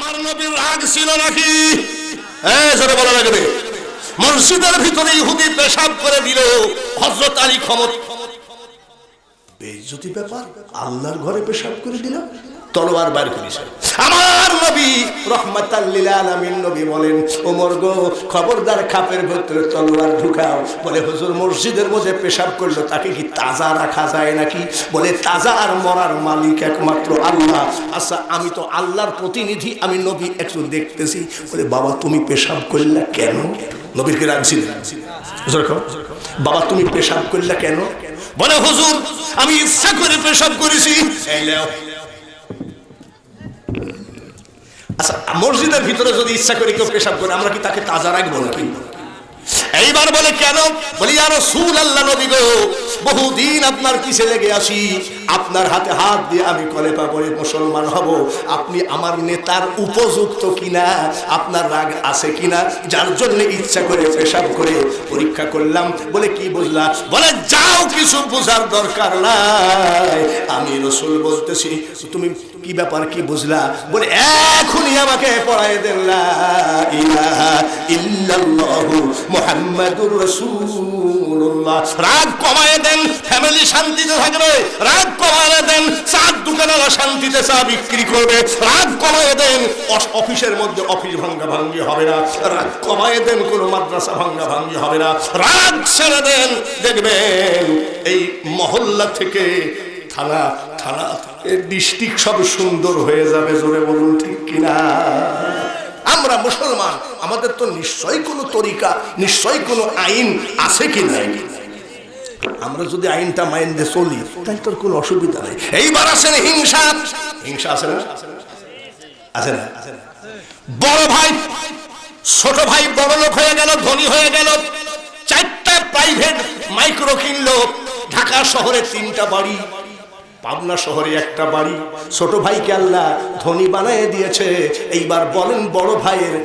আমার নবীর রাগ ছিল নাকি? জোরে বলা লাগবে। মসজিদের ভিতরে ইহুদি পেশাব করে দিল, হযরত আলী ক্ষমতা বেইজ্জতি ব্যাপার, আল্লাহর ঘরে পেশাব করে দিল, তলোয়ার বার করেছে। আমার নবী রাহমাতাল লিল আলামিন নবী বলেন, ওমর গো খবরদার খাপের ভিতরে তলোয়ার ঢুকাও। বলে হুজুর মসজিদের মধ্যে পেশাব করলো, তাকে কি তাজা রাখা যায় নাকি? বলে তাজা আর মরার মালিক একমাত্র আল্লাহ। আচ্ছা আমি তো আল্লাহর প্রতিনিধি, আমি নবী একটু দেখতেছি। বলে বাবা তুমি পেশাব করলা কেন? নবীর কে রাখছিলেন, বাবা তুমি পেশাব করলা কেন? বলে হুজুর আমি ইচ্ছা করে পেশাব করেছি। আচ্ছা মসজিদের ভিতরে যদি ইচ্ছা করে কেউ পেশাব করে, আমরা কি তাকে তাজা রাখবো নাকি? এইবার বলে কেন? বলি ইয়া রাসূলুল্লাহ নবী গো, বহুদিন আপনার পিছে লেগে আসি, আপনার হাতে হাত দিয়ে আমি কলেমা পড়ে মুসলমান হব। আপনি আমার নেতার উপযুক্ত কিনা, আপনার রাগ আছে কিনা, যার জন্য ইচ্ছা করে পেশাব করে পরীক্ষা করলাম। বলে কি বুঝলা? বলে যাও কিছু বোঝার দরকার নাই, আমি রাসূল বলতেছি। তুমি কি ব্যাপার, কি বুঝলা? বলে এখনই আমাকে পড়ায় দেন লা ইলাহা ইল্লাল্লাহু মুহাম্মাদুর রাসূলুল্লাহ। রাগ কমায় দেন, ফ্যামিলি শান্তিতে থাকবে। রাগ কমায় দেন, চার দোকানেরা শান্তিতে চা বিক্রি করবে। রাগ কমায় দেন, অফিসের মধ্যে অফিস ভাঙ্গা ভাঙ্গি হবে না। রাগ কমায় দেন, কোনো মাদ্রাসা ভাঙ্গা ভাঙ্গি হবে না। রাগ ছেড়ে দেন, দেখবেন এই মহল্লা থেকে থানা, থানা ডিস্ট্রিক্ট সব সুন্দর হয়ে যাবে। জোরে বলুন ঠিক কিনা? আমরা মুসলমান, আমাদের তো নিশ্চয়ই কোনো তরিকা, নিশ্চয়ই কোনো আইন আছে কি নাই। আমরা যদি আইনটা মাইন্ডে চলি তাই তোর কোনো অসুবিধা নেই। এইবার আসেন হিংসা। হিংসা আছে না? আছে না? বড় ভাই ছোট ভাই বড় লোক হয়ে গেল, ধনী হয়ে গেল, 4টা প্রাইভেট মাইক্রো কিনলো, ঢাকা শহরে 3টা বাড়ি, পাবনা শহরে 1টা বাড়ি। ছোট ভাইকে আল্লাহ ধনী বানিয়ে দিয়েছে। এইবার বলেন বড় ভাইয়ের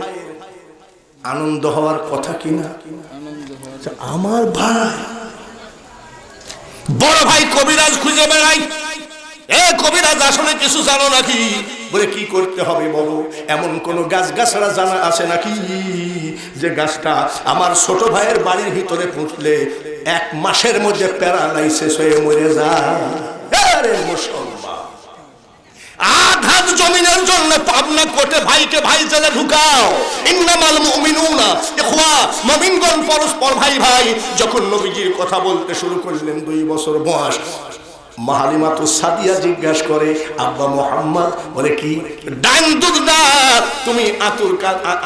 আনন্দ হওয়ার কথা কিনা? আমার ভাই, বড় ভাই কবিরাজ খুঁজে বেড়াই। কবিরাজ আসলে কিছু জানো নাকি? বলে কি করতে হবে বলো? এমন কোন গাছ গাছড়া জানা আছে নাকি যে গাছটা আমার ছোট ভাইয়ের বাড়ির ভিতরে পুঁতলে 1 মাসের মধ্যে প্যারালাইসিস হয়ে মরে যায়? মুসলমান আধাত জমিনের জন্য পাবনা কোটে ভাইকে ভাই জেলে ঢুকাও। ইন্নামাল মুমিনুনা ইখওয়া, মুমিনগণ পরস্পর ভাই ভাই। যখন নবীজির কথা বলতে শুরু করলেন 2 বছর বয়স, মাহালিমা তো সাদিয়া জিজ্ঞাসা করে আব্বা মোহাম্মদ, বলে কি? ডান দুধটা তুমি আতুর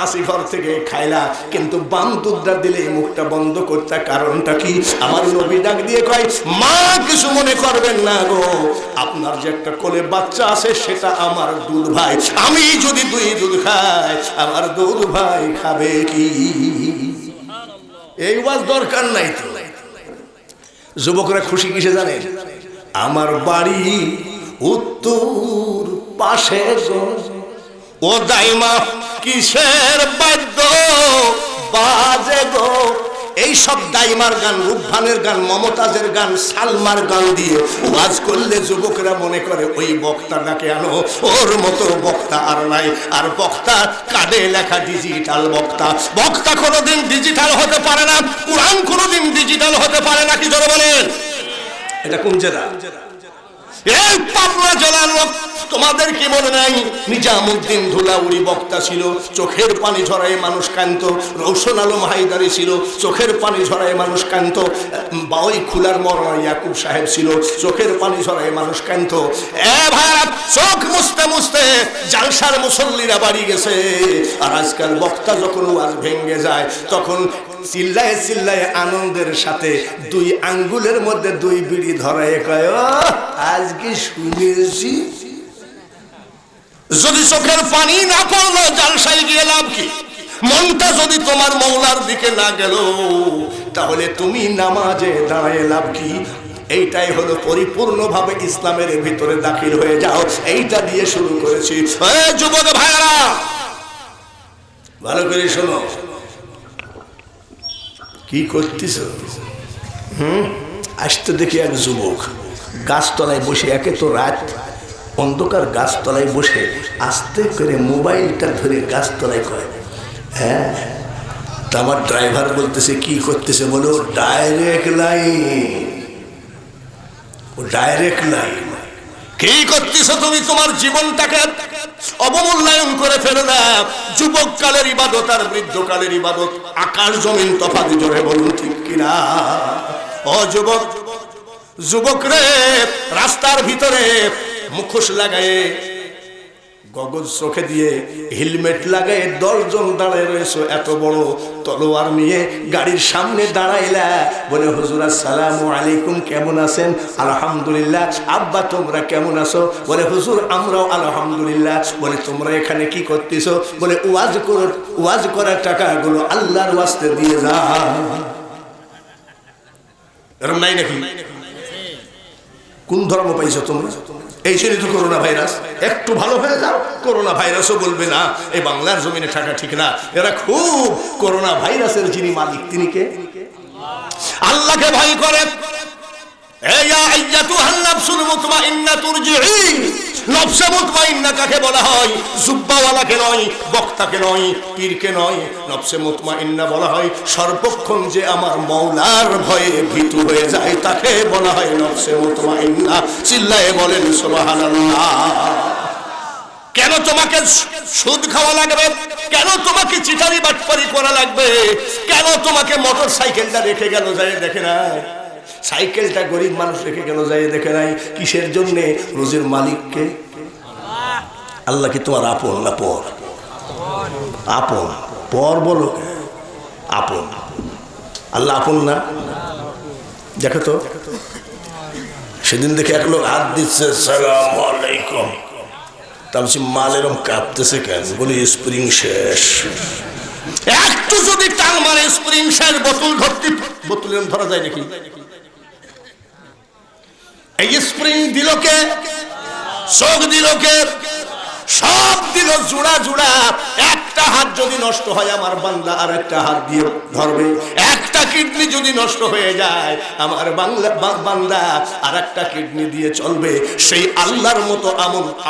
আসি ঘর থেকে খাইলা, কিন্তু বাম দুধটা দিলে মুখটা বন্ধ করতে, কারণটা কি? আমার নবী ডাক দিয়ে কয়, মা কিছু মনে করবেন না গো, আপনার যে একটা কোলে বাচ্চা আছে সেটা আমার দুধ ভাই। আমি যদি 2 দুধ খাই, আমার দুধ ভাই খাবে কি? এই ওয়াজ দরকার নাই তো। যুবকরা খুশি কিসে জানেন? আমার বাড়ি উত্তর পাশে ও দাইমা কিসের বাদ্য বাজে গো। এই সব দাইমার গান, রূপভানের গান, মমতাজের গান, সালমার গান দিয়ে ওয়াজ করলে যুবকরা মনে করে ওই বক্তা ডাকে আনো, ওর মতো বক্তা আর নাই। আর বক্তা কাঁধে লেখা ডিজিটাল বক্তা। বক্তা কোনোদিন ডিজিটাল হতে পারে না, কোরআন কোনোদিন ডিজিটাল হতে পারে না। কি জোরে বলেন? এটা কোন জেলা? এই পাবনা জেলার লোক। তোমাদের কি মনে নাই নিজামুদ্দিন ধুলাউড়ি বক্তা ছিল, চোখের পানি ঝরায় মানুষ কান্ত। রৌশন আলম হায়দারি ছিল, চোখের পানি ঝরায় মানুষ কান্ত। বাউই খুলার মরনা ইয়াকুব সাহেব ছিল, চোখের পানি ঝরায় মানুষ কান্ত। ভাইরা চোখ মুছতে মুছতে জালসার মুসল্লিরা বাড়ি গেছে। আর আজকাল বক্তা যখন ওয়াজ ভেঙে যায় তখন চিল্লায় চিল্লায় আনন্দের সাথে 2 আঙ্গুলের মধ্যে 2 বিড়ি ধরায় কয়, আজকে শুনেছি। যদি চোখের পানি না পড়লো জালসায় গিয়ে লাভ কি? মনটা যদি তোমার মওলার দিকে না গেল তাহলে তুমি নামাজে দাঁড়ায় লাভ কি? এইটাই হলো পরিপূর্ণভাবে ইসলামের ভিতরে দাখিল হয়ে যাও। এইটা দিয়ে শুরু করেছি। যুবক ভাইরা ভালো করে শোনো, কি করতেছ? আসতে দেখি এক যুবক গাছতলায় বসে, একে তো রাত, অন্ধকার গাছতলায় বসে আস্তে করে মোবাইলটা ধরে গাছতলায় কয়, হ্যাঁ। তা আমার ড্রাইভার বলতেছে কি করতেছে, বলো ডাইরেক্ট লাইন। ও ডাইরেক্ট লাইন কি করতেছ তুমি? তোমার জীবনটাকে অবমূল্যায়ন করে ফেলো না। যুবক কালের ইবাদত আর বৃদ্ধকালের ইবাদত আকাশ জমিন তফাৎ, জোরে বলুন ঠিক কিনা? ও যুবক, যুবক রে, রাস্তার ভিতরে মুখোশ লাগায়ে, গগল চোখে দিয়ে, হেলমেট লাগায়ে 10 জন দাঁড়ায় রয়েছে, এত বড় তলোয়ার নিয়ে গাড়ির সামনে দাঁড়াইলা, বলে হুজুর আসসালামু আলাইকুম, কেমন আছেন? আলহামদুলিল্লাহ। আব্বা তোমরা কেমন আছো? বলে হুজুর আমরাও আলহামদুলিল্লাহ। বলে তোমরা এখানে কি করতেছো? বলে ওয়াজ করার টাকাগুলো আল্লাহর ওয়াস্তে দিয়ে যা। এরকম নাই নাকি? কোন ধর্ম পাইছো তোমরা? এই জন্যই তো করোনা ভাইরাস। একটু ভালো হয়ে যাও, করোনা ভাইরাসও বলবে না এই বাংলার জমিনে থাকা ঠিক না। এরা খুব করোনা ভাইরাসের যিনি মালিক তিনি কে? আল্লাহকে ভয় করে। নফসে মুতমাইন্না কাকে বলা হয়? জুব্বাওয়ালাকে নয়, বক্তাকে নয়, পীরকে নয়। নফসে মুতমাইন্না বলা হয় সর্বক্ষণ যে আমার মওলার ভয়ে ভীতু হয়ে যায়, তাকে বলা হয় নফসে মুতমাইন্না। চিল্লায়ে বলেন সুবহানাল্লাহ। কেন তোমাকে সুদ খাওয়া লাগবে? কেন তোমাকে চিটারি বাটপারি করা লাগবে? কেন তোমাকে মোটর সাইকেলটা রেখে গেল যায় দেখে না? সাইকেলটা গরিব মানুষ রেখে গেল যায় দেখে নাই? কিসের জন্যে? রোজের মালিককে। আল্লাহ কি তোমার আপন না পর? আপন। পর বলো আপন। আল্লাহ আপন না? দেখো তো, সেদিন দেখে এক লোক হাত দিচ্ছে, সালামু আলাইকুম। তা বলছি মাল এরকম কাঁপতেছে কেন? বলি স্প্রিং শেষ। একটু যদি টান মারে স্প্রিং শেষ। বোতল ধরতে, বোতল এরকম ধরা যায় নাকি? এই স্প্রিং দিল কে? চোখ দিল কে? সব দিল জোড়া জোড়া। একটা হাত যদি নষ্ট হয় আমার বান্দা আর একটা হাত দিয়ে ধরবে। একটা কিডনি যদি নষ্ট হয়ে যায় আমার বান্দা আর একটা কিডনি দিয়ে চলবে। সেই আল্লাহর মতো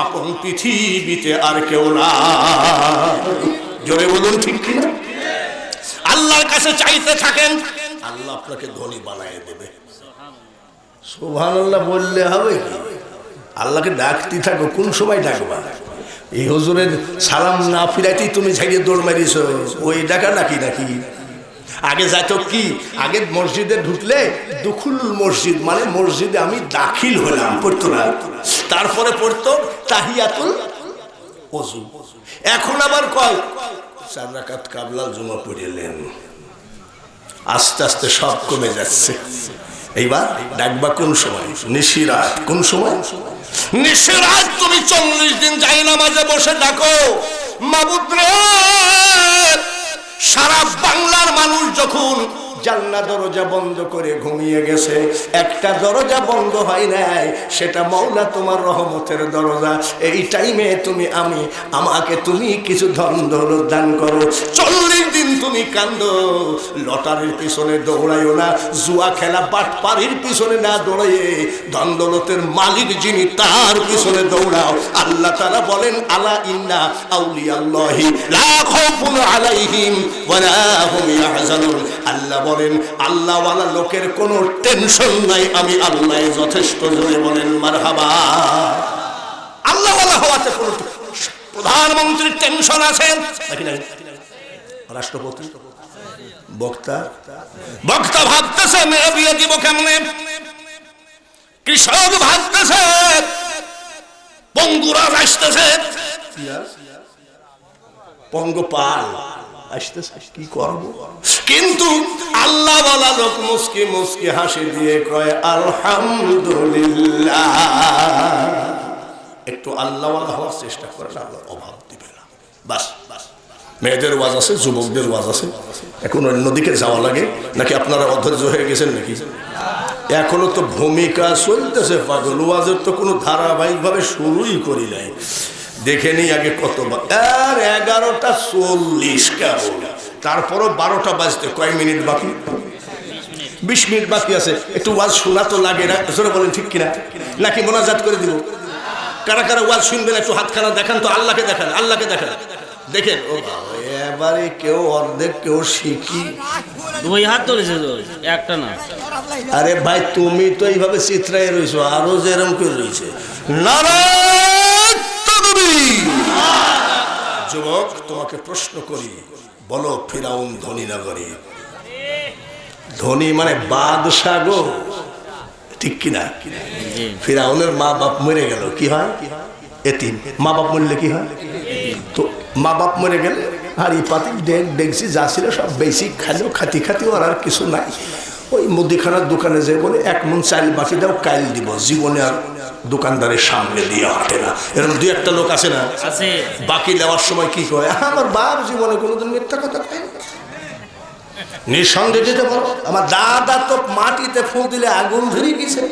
আপন পৃথিবীতে আর কেউ না। জোরে বলুন ঠিক কিনা? আল্লাহর কাছে চাইতে থাকেন, আল্লাহ আপনাকে ধনী বানিয়ে দেবে। সুবহানাল্লাহ বললে হবে কি? আল্লাহকে ডাকতে থাকো। কোন সময় ডাকবা? এই হুজুরের সালাম না ফিরাইতেই তুমি ঝাড়িয়ে দৌড় মারিস, ওই ডাকা নাকি? নাকি আগে যাইতো কি? আগে মসজিদে ঢুকলে দুখুল মসজিদ মানে মসজিদে আমি দাখিল হলাম পড়তো না, তারপরে পড়তো তাহিয়াতুল ওযু। এখন আবার কয় 4 রাকাত কাবলাল জুমা পড়িলেন। আস্তে আস্তে সব কমে যাচ্ছে। এইবার ডাকবা কোন সময়? নিশিরাত। কোন সময়? নিশিরাত। তুমি 40 দিন যাই নামাজে বসে ডাকো, মাবুদ রে, সারা বাংলার মানুষ যখন জান্নাত দরজা বন্ধ করে ঘুমিয়ে গেছে, একটা দরজা বন্ধ হয় নাই, সেটা মাওলা তোমার রহমতের দরজা। এই টাইমে আমাকে তুমি কিছু ধন দৌলত দান করো। 40 দিন তুমি কান্দো। লটারির পিছনে দৌড়াইও না, জুয়া খেলা বাটপারির পিছনে না দৌড়াইয়ে ধন দৌলতের মালিক যিনি তার পিছনে দৌড়াও। আল্লাহ তাআলা বলেন, আলা ইন্না আউলিয়াল্লাহি লা খাউফুন আলাইহিম ওয়ালা হুম ইয়াহজানুন। আল্লাহ বলেন, আল্লাহওয়ালা লোকের কোনো টেনশন নাই, আমি আল্লাহ যথেষ্ট। জোরে বলেন মারহাবা। আল্লাহওয়ালা হওয়াতে কোনো প্রধানমন্ত্রীর টেনশন আছে নাকি? নাই। রাষ্ট্রপতি, বক্তা ভাবতেছে মেয়ে বিয়ে দিব কেমনে, কৃষক ভাবতেছে, পঙ্গুরাজ আসতেছে, পঙ্গপাল আসতেছে, কি করব? কিন্তু আল্লাহওয়ালা লোক মুস্কি মুস্কি হাসি দিয়ে কয় আলহামদুলিল্লাহ। একটু আল্লাহওয়ালা হওয়ার চেষ্টা করেন, আল্লাহ অভাব দিবে না। বাস। মেয়েদের ওয়াজ আছে, যুবকদের ওয়াজ আছে। এখন অন্যদিকে যাওয়া লাগে নাকি? আপনারা অধৈর্য হয়ে গেছেন নাকি? এখনো তো ভূমিকা চলতেছে পাগল। ওয়াজের তো কোনো ধারাবাহিকভাবে শুরুই করি নাই। দেখে নিই আগে কতবার। 11:40 কেবল, তারপরও 12টা বাজতে কয়েক মিনিট বাকি, 20 মিনিট বাকি আছে। একটু ওয়াজ শোনা তো লাগে না? জোরে বলেন ঠিক কিনা? নাকি মোনাজাত করে দিব? কারা কারা ওয়াজ শুনবেন একটু হাতখানা দেখান তো, আল্লাহকে দেখান, আল্লাহকে দেখান। দেখেন ও বাবা, এবারে কেউ অর্ধেক কেউ শিখি, দুই হাত তুলেছে তো, একটা না। আরে ভাই তুমি তো এইভাবে চিত্রায় রয়েছো, আরো যেরকম করে রয়েছে। নারায়ণ তাকবীর। যুবক তোমাকে প্রশ্ন করি, বলো ফিরাউন ধনী না গরিব? ধনী মানে বাদশাহ গো, ঠিক কিনা? ফিরাউনের মা বাপ মরে গেল, কি হয়? এতিম। মা বাপ মরলে কি হয়? তো মা বাপ মরে গেলে হাড়ি পাতি ডেকছি যা ছিল সব বেশি খালো, খাতি খাতি, ওর আর কিছু নাই। ওই মুদিখানার দোকানে যে বলে 1 মণ চাল বাকি দাও, কাইল দিব। জীবনে আর দোকানদারের সামনে দিয়ে হাঁটে না। এরকম 2-1টা লোক আছে না? বাকি দেওয়ার সময় কি কয়, আমার বাপ জীবনে কোনোদিন মিথ্যা কথা কয় না। নিঃসন্দেহে দিতে পারো, আমার দাদা তো মাটিতে ফু দিলে আগুন ধরে গেছে।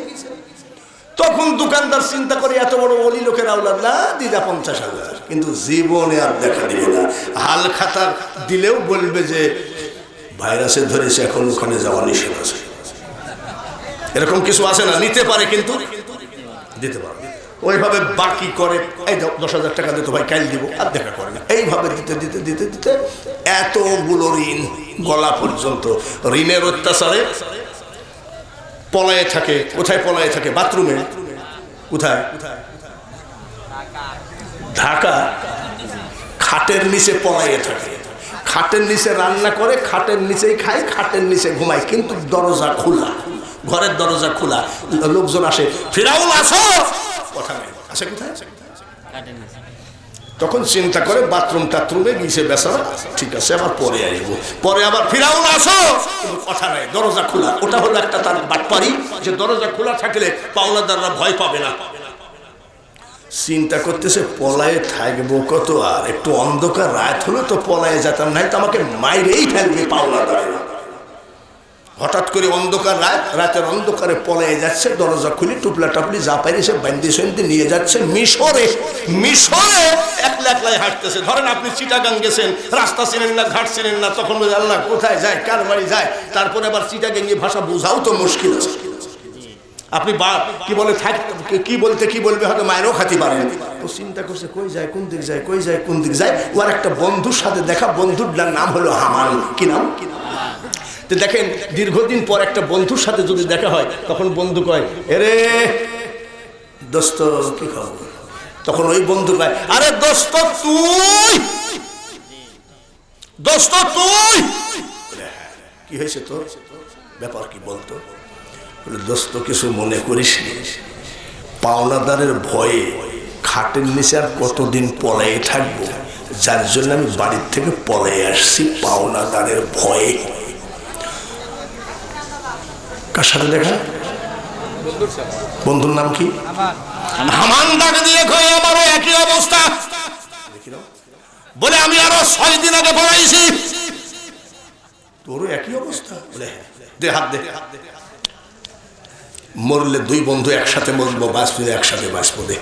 তখন দোকানদার চিন্তা করে এত বড় অলি লোকের আওলাদ না, দিদা 50,000, কিন্তু জীবনে আর দেখা দিবে না। হাল খাতা দিলেও বলবে যে ভাইরাসে ধরেছে, এখন ওখানে যাওয়া নিষেধ আছে। এরকম কিছু আছে না? নিতে পারে কিন্তু দিতে পারে। ওইভাবে বাকি করে, এই 10,000 টাকা দিতে ভাই, কাইল দিব, আর দেখা করে না। এইভাবে দিতে দিতে দিতে দিতে এতগুলো ঋণ গলা পর্যন্ত। ঋণের অত্যাচারে পলায়ে থাকে। কোথায় পলায়ে থাকে? বাথরুমে। কোথায়? ঢাকা। খাটের নিচে পলায়ে থাকে, খাটের নিচে রান্না করে, খাটের নিচেই খায়, খাটের নিচে ঘুমায়, কিন্তু দরজা খোলা, ঘরের দরজা খোলা। লোকজন আসে, ফিরাউন আসো, কথা নেই, আসে কোথায়? তখন চিন্তা করে বাথরুম টাথরুমে গিয়েছে বেচারা, ঠিক আছে আবার পরে আসবো। পরে আবার ফিরাউন আসো, কিন্তু কথা নাই, দরজা খোলা। ওটা হলো একটা তার বাটপারি, যে দরজা খোলা থাকলে পাওনাদাররা ভয় পাবে না। চিন্তা করতেছে পলায়ে থাকবো কত, আর একটু অন্ধকার রাত হলো তো পলায়ে যেতাম, নাই তো আমাকে মাইরেই ফেলবে পাওনাদাররা। হঠাৎ করে অন্ধকার রাত, রাতের অন্ধকারে পলায়ে যাচ্ছে, দরজা খুলে টুপলা টাপলি যা পাইছে বান্দি সন্ধি নিয়ে যাচ্ছে মিশরে। মিশরে একলা একলাই হাঁটতেছে। ধরেন আপনি চিটাগাং গেছেন, রাস্তা চিনেন না, ঘাট চিনেন না, তখন বলে আল্লাহ কোথায় যায়, কার বাড়ি যায়। তারপরে আবার চিটাগাঙ্গি ভাষা বোঝাও তো মুশকিল আছে। আপনি কি বলে থাক, কি বলতে কি বলবে, হয়তো মায়েরও খাতি পারেন। ও চিন্তা করছে কই যায়, কোন দিক যায়, কই যায়, কোন দিক যায়। ওর একটা বন্ধুর সাথে দেখা, বন্ধুর নাম হলো হামান। কি নাম? তো দেখেন, দীর্ঘদিন পর একটা বন্ধুর সাথে যদি দেখা হয়, তখন বন্ধু কয়, এরে দোস্ত কি খবর? তখন ওই বন্ধু কয়, আরে দোস্ত তুই, দোস্ত তুই। কি হয়েছে তোর? ব্যাপার কি বলতো? বলে দোস্ত কিছু মনে করিস নি, পাওনাদারের ভয়ে খাটের নিচে আর কতদিন পলায়ে থাকবো, যার জন্য আমি বাড়ির থেকে পলায়ে আসছি পাওনাদারের ভয়ে। কার সাথে দেখা? বন্ধুর নাম কি? হামান। ডাক দিয়ে কই, আমারও একই অবস্থা। বলে আমি আরো 6 দিন আগে পড়াইছি। তোরও একই অবস্থা? বলে দে হাত দে। মরলে 2 বন্ধু একসাথে মরবো, বাঁচলে একসাথে বাঁচবো। দে।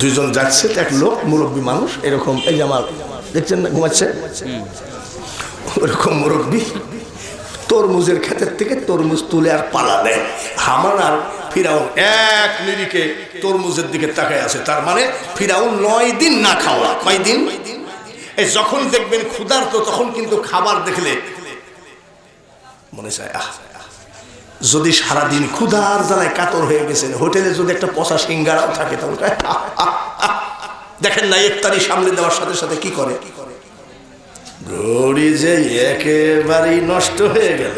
2 জন যাচ্ছে, এক লোক মুরব্বী মানুষ, এরকম এই যে আমার দেখছেন না ঘুমাচ্ছে, ওরকম মুরব্বী তরমুজের ক্ষেতের থেকে তরমুজ তুলে আর পালা দেয়। হামান আর ফিরাউন এক নিরিখে তরমুজের দিকে তাকায় আছে। তার মানে ফিরাউন 9 দিন না খাওয়া। কয় দিন? এই যখন দেখবেন ক্ষুধার্ত, তখন কিন্তু খাবার দেখলে মনে চায় আহ। যদি সারাদিন ক্ষুধার জ্বালায় কাতর হয়ে গেছেন, হোটেলে যদি একটা পচা সিঙ্গারাও থাকে, তখন দেখেন না ইফতারি সামনে দেওয়ার সাথে সাথে কি করে, ঘড়ি যে একেবারেই নষ্ট হয়ে গেল।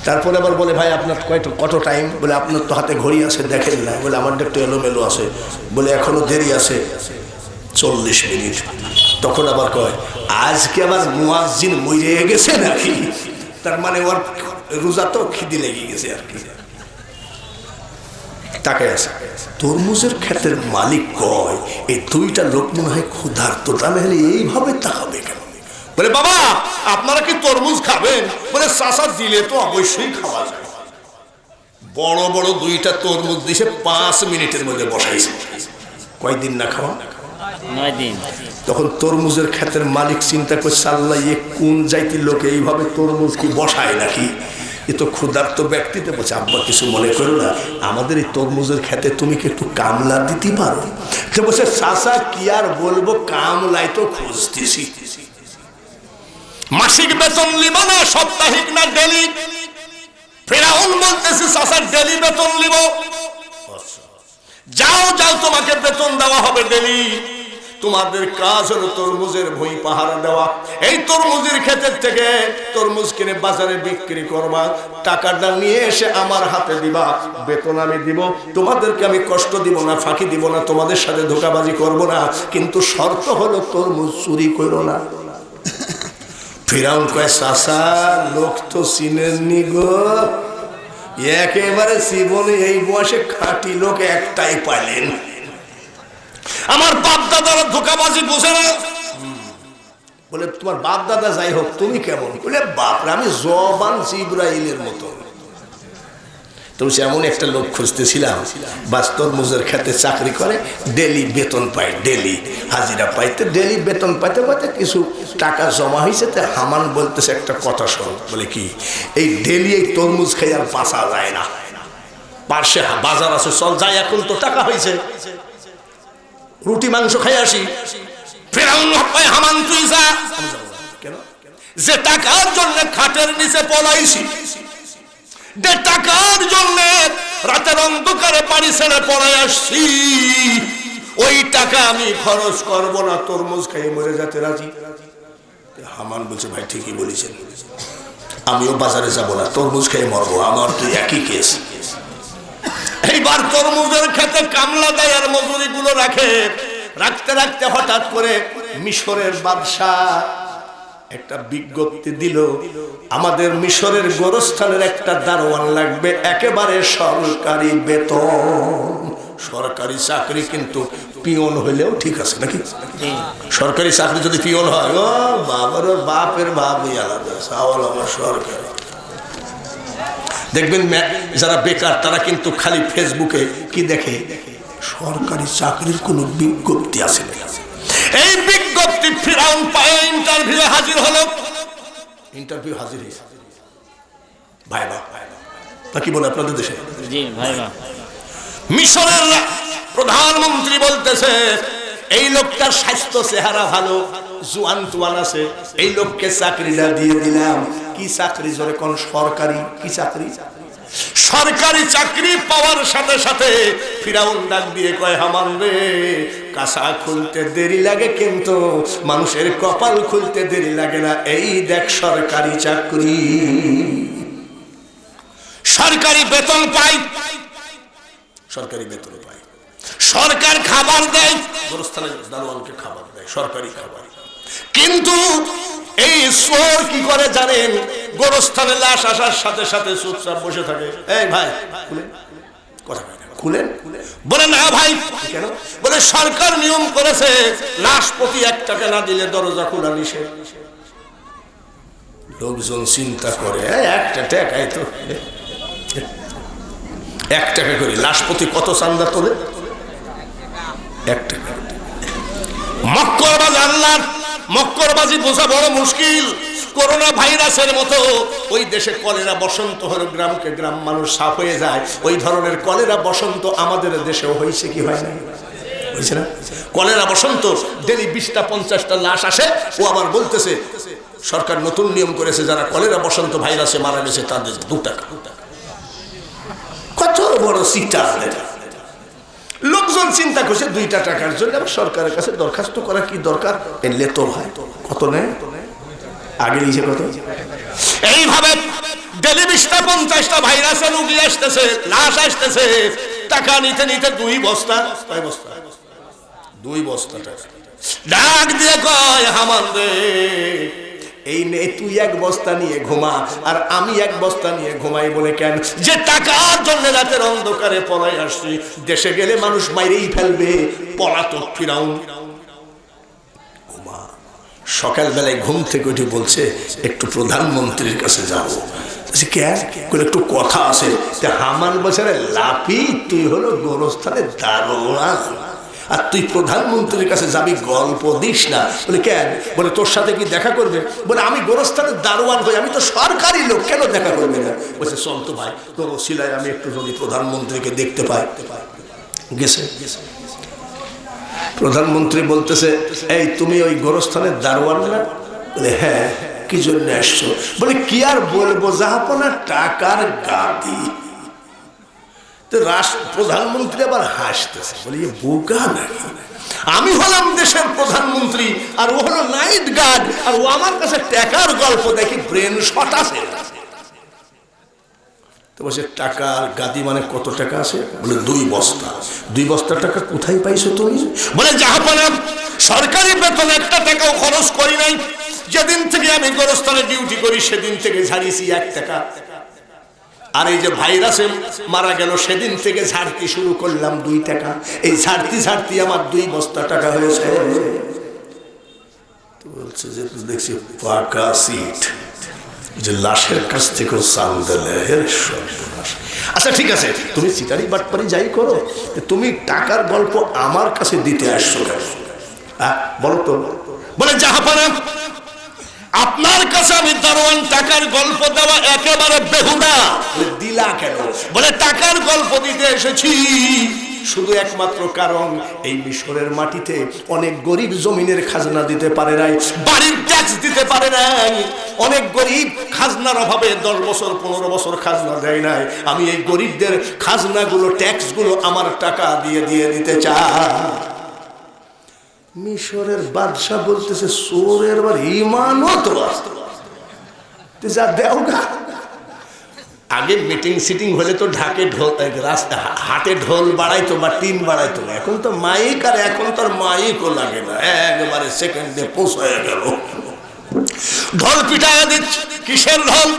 তারপরে আবার বলে, ভাই আপনার কত টাইম? বলে আপনার তো হাতে ঘড়ি আছে, দেখেন না। বলে আমার একটু এলোমেলো আছে। বলে এখনো দেরি আছে 40 মিনিট। তখন আবার কয়, আজকে আবার মুয়াজ্জিন মরে গেছে নাকি? তার মানে ওর রোজা তো খিদে লেগে গেছে আর কি। তাকে আছে তরমুজের ক্ষেতের মালিক কয়, এই 2টা লোক মনে হয় ক্ষুধার্ত, তাহলে এইভাবে তাকাবে কেন? বলে বাবা আপনারা কি তরমুজ খাবেন? বলে চাষা দিলে তো অবশ্যই খাওয়া যায়। বড় বড় 2টা তরমুজ দিছে, 5 মিনিটের মধ্যে বসাইছে। কয়দিন না খাওয়া? 9 দিন। তখন তরমুজের ক্ষেতের মালিক চিন্তা করছে, আল্লাহ কোন জাতির লোক এইভাবে তরমুজ কি বসায় নাকি? এ তো ক্ষুধার্ত ব্যক্তিতে বলছে, আব্বা কিছু মনে করো না, আমাদের এই তরমুজের খেতে তুমি কি একটু কামলা দিতে পারো? তো বলছে, চাচা কি আর বলবো, কামলাই তো খুঁজতেছি। মাসিক বেতন লিব না, সাপ্তাহিক না ডেলি? ফেরাউন বলতেছে, চাচা ডেলি বেতন লিব। যাও যাও, তোমাকে বেতন দেওয়া হবে ডেলি। তোমাদের কাজ হলো তরমুজের ভুঁই পাহারা দেওয়া। এই তরমুজের ক্ষেতের থেকে তরমুজ কিনে বাজারে বিক্রি করবা, টাকাটা নিয়ে এসে আমার হাতে দিবা, বেতন আমি দিব। তোমাদেরকে আমি কষ্ট দিব না, ফাঁকি দিব না, তোমাদের সাথে ধোঁকাবাজি করব না, কিন্তু শর্ত হলো তরমুজ চুরি করো না। ফিরাউন কয়, চাচা লোক তো চিনেননি গো, একেবারে জীবনে এই বয়সে খাঁটি লোক একটাই পাইলেন। আমার বাপ দাদারা ধোঁকাবাজি বোঝে না। বলে, তোমার বাপ দাদা যাই হোক, তুমি কেমন? বলে, বাপরা আমি জবান জিব্রাইলের মতো। তো এমন একটা লোক খুঁজতেছিলাম, তরমুজের খেতে চাকরি করে, ডেলি বেতন পায়, ডেলি হাজিরা পাইতে, ডেলি বেতন পাইতে পাইতে কিছু টাকা জমা হয়েছে। তা হামান বলতেছে, একটা কথা শোন। বলে কি? এই ডেলি এই তরমুজ খেয়ে আর বাঁচা যায় না, পার্শ্বে বাজার আছে, চল যাই, এখন তো টাকা হয়েছে, রুটি মাংস খাই আসি। ফেরাউন কয়, হামান তুই যা। কেন? যে টাকার জন্য খাটের নিচে পলাইছি, যে টাকার জন্য রাতের অন্ধকারে বাড়ি ছেড়ে পড়ে আসছি, ওই টাকা আমি খরচ করব না, তরমুজ খেয়ে মরে যেতে রাজি। হামান বলছে, ভাই ঠিকই বলেছেন, আমিও বাজারে যাব না, তরমুজ খেয়ে মরবো, আমার তো একই কেস। এইবার তরমুজের খেতে কামলা দেয় আর মজুরি গুলো রাখে। রাখতে রাখতে হঠাৎ করে মিশরের বাদশাহ একটা বিজ্ঞপ্তি দিল, আমাদের মিশরের গোরস্থানের একটা দারোয়ান লাগবে, একেবারে সরকারি বেতন, সরকারি চাকরি, কিন্তু পিয়ন হইলেও ঠিক আছে নাকি? সরকারি চাকরি যদি পিয়ন হয়, ও বাবার বাপের ভাবই আলাদা, সাওয়াল আমার সরকারি। দেখবেন যারা বেকার তারা কিন্তু খালি ফেসবুকে কি দেখে, সরকারি চাকরির কোনো বিজ্ঞপ্তি আছে না। এই বিজ্ঞপ্তি ফিরাউন পায়ে ইন্টারভিউ হাজির হলো। ইন্টারভিউ হাজির হয়েছে ভাইবা, তা কি বলে আপনাদের দেশে? জি ভাইবা। মিশরের প্রধানমন্ত্রী বলতেছে, এই লোকটার স্বাস্থ্য চেহারা ভালো, জোয়ান তোয়ান আছে, এই লোককে চাকরিটা দিয়ে দিলাম। কি চাকরি? জোরে কোন? সরকারি। কি চাকরি? সরকারি চাকরি পাওয়ার সাথে সাথে ফিরাউন ডাক দিয়ে কয়, হামান রে, কাঁসা খুলতে দেরি লাগে কিন্তু মানুষের কপাল খুলতে দেরি লাগে না। এই দেখ সরকারি চাকরি, সরকারি বেতন পাই, সরকারি বেতন পাই, সরকার খাবার দেয়, গোরস্থানের দারোয়ানকে খাবার দেয়, সরকারি খাবার। কিন্তু এই চোর কি করে জানেন? গোরস্থানে লাশ আসার সাথে সাথে চুপচাপ বসে থাকে। এই ভাই খুলেন, কথা খুলেন। বলে, না ভাই। কেন? বলে, সরকার নিয়ম করেছে লাশ প্রতি 1 টাকা না দিলে দরজা খোলা নিষেধ। লোকজন চিন্তা করে, 1 টাকাই তো, 1 টাকা করে লাশ প্রতি কত চান্দা তোলে? 1 টাকা। মক্করবাজ আল্লাহ, মক্করবাজি বোঝা বড় মুশকিল। করোনা ভাইরাসের মতো ওই দেশে কলেরা বসন্ত হলো, গ্রামকে গ্রাম মানুষ সাফ হয়ে যায়। ওই ধরনের কলেরা বসন্ত আমাদের দেশেও হয়েছে কি হয় না? হয়েছে না? কলেরা বসন্ত ডেলি 20টা 50টা লাশ আসে। ও আবার বলতেছে সরকার নতুন নিয়ম করেছে, যারা কলেরা বসন্ত ভাইরাসে মারা গেছে তাদের 2 টাকা। কত বড় সিটার! লোকজন চিন্তা করছে 2টা টাকার জন্য আবার সরকারের কাছে দরখাস্ত করা কি দরকার? এলে তো ভাই কত নেয়, আগে নিচে কত। এইভাবে ডেলি 20টা 50টা ভাইরাসের রোগী আসতেছে, লাশ আসতেছে, টাকা নিতে নিতে 2 বস্তা, 2 বস্তা টাকা। ডাক দিয়ে কয়, হামান রে, এই নে তুই 1 বস্তা নিয়ে ঘুমা, আর আমি 1 বস্তা নিয়ে ঘুমাই। বলে, কেন? যে টাকার জন্য রাতের অন্ধকারে পলাই আসছি, দেশে গেলে মানুষ মাইরেই ফেলবে, পলাতক ফিরাউন। ঘুমা। সকালবেলায় ঘুম থেকে উঠে বলছে, একটু প্রধানমন্ত্রীর কাছে যাবো। কেন? একটু কথা আছে। হামান বলছে, লাপি তুই হলো গোরস্থানের দারোয়ান, আর তুই প্রধানমন্ত্রীর কাছে যাবি, গল্প দিস না। বলে কেন? বলে তোর সাথে কি দেখা করবে? বলে আমি গোরস্থানের দারোয়ান হই, আমি তো সরকারি লোক, কেন দেখা করবে না? বলছে চল তো ভাই, তোর ওসিলায় আমি একটু যদি প্রধানমন্ত্রীকে দেখতে পাই। গেছে। প্রধানমন্ত্রী বলতেছে, এই তুমি ওই গোরস্থানের দারোয়ান না? বলে হ্যাঁ। কি জন্য আসছো? বলে কি আর বলবো জাহাপনা, টাকার গাদি। প্রধানমন্ত্রী আবার হাসতেছে, বলে বোকা নাকি? আমি হলাম দেশের প্রধানমন্ত্রী আর ও হলো নাইট গার্ড, আর ও আমার কাছে টাকার গল্প দেখি, ব্রেন শট আছে। তো বলছে টাকার গাদি মানে কত টাকা আছে? বলে 2 বস্তা। 2 বস্তা টাকা কোথায় পাইছো তুমি? বলে জাহাপনা সরকারি বেতন 1 টাকাও খরচ করি নাই, যেদিন থেকে আমি গোরস্থানে ডিউটি করি সেদিন থেকে ঝাড়িয়েছি 1 টাকা। আর এই যে ভাইরাসে মারা গেল সেদিন থেকে ঝাড়তি শুরু করলাম 2 টাকা। এই ঝাড়তি ঝাড়তি আমার 2 বস্তা টাকা হয়েছে। তো বলছে যে দেখছি পাকা সিট, যে লাশের কাছ থেকে চাল দিলে। আচ্ছা ঠিক আছে, তুমি সিটারি বাটপারি যাই করো, তুমি টাকার গল্প আমার কাছে দিতে আসছো কেন? বলো তো। বলে জাহাপনা আপনার কাছে আমি দারোয়ান টাকার গল্প দেওয়া একেবারে বেহুদা। দিলা কেন? বলে টাকার গল্প দিতে এসেছি শুধু একমাত্র কারণ, এই মিশরের মাটিতে অনেক গরিব জমিনের খাজনা দিতে পারে নাই, বাড়ির ট্যাক্স দিতে পারে নাই। অনেক গরিব খাজনার অভাবে 10 বছর 15 বছর খাজনা দেয় নাই। আমি এই গরিবদের খাজনাগুলো, ট্যাক্সগুলো আমার টাকা দিয়ে দিতে চাই। মিশরের বাদশাহ বলতেছে চোরের বার ইমানও তো যা দেও গা। আগে মিটিং সিটিং হলে তো ঢাকে ঢোল, রাস্তা হাটে ঢোল বাড়াইতো বা টিন বাড়াইতো, এখন তো মাইক, আর এখন তো আর মাইকও লাগে না, একেবারে সেকেন্ডে পৌঁছায় গেল। ঢোল পিটায় দিচ্ছে। কিসের ঢোল?